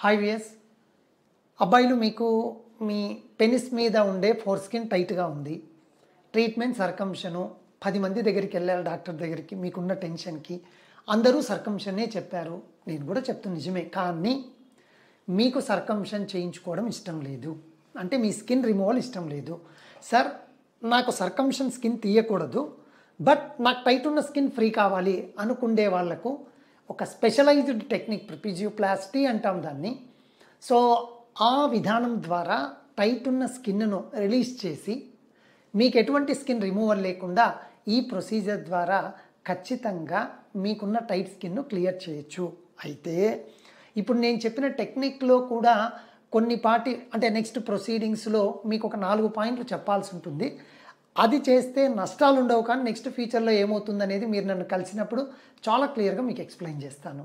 Hi వియస్ అబ్బాయిలు మీకు మీ penis మీద ఉండే ఫోర్ స్కిన్ టైట్గా ఉంది. ట్రీట్మెంట్ సర్కంషను 10 మంది దగ్గరికి వెళ్ళారు డాక్టర్ దగ్గరికి. మీకున్న టెన్షన్కి అందరూ సర్కంషనే చెప్పారు. నేను కూడా చెప్తున్నా నిజమే. కానీ మీకు సర్కంషన్ చేయించుకోవడం ఇష్టం లేదు, అంటే మీ స్కిన్ రిమూవల్ ఇష్టం లేదు. సార్ నాకు సర్కంషన్ స్కిన్ తీయకూడదు, బట్ నాకు టైట్ ఉన్న స్కిన్ ఫ్రీ కావాలి అనుకుండే వాళ్లకు ఒక స్పెషలైజ్డ్ టెక్నిక్ ట్రపీజియోప్లాస్టీ అంటాం దాన్ని. సో ఆ విధానం ద్వారా టైట్ ఉన్న స్కిన్ను రిలీజ్ చేసి మీకు ఎటువంటి స్కిన్ రిమూవల్ లేకుండా ఈ ప్రొసీజర్ ద్వారా ఖచ్చితంగా మీకున్న టైట్ స్కిన్ను క్లియర్ చేయొచ్చు. అయితే ఇప్పుడు నేను చెప్పిన టెక్నిక్లో కూడా కొన్నిపాటి అంటే నెక్స్ట్ ప్రొసీడింగ్స్లో మీకు ఒక 4 పాయింట్లు చెప్పాల్సి ఉంటుంది. అది చేస్తే నష్టాలు ఉండవు, కానీ నెక్స్ట్ ఫ్యూచర్లో ఏమవుతుందనేది మీరు నన్ను కలిసినప్పుడు చాలా క్లియర్గా మీకు ఎక్స్ప్లెయిన్ చేస్తాను.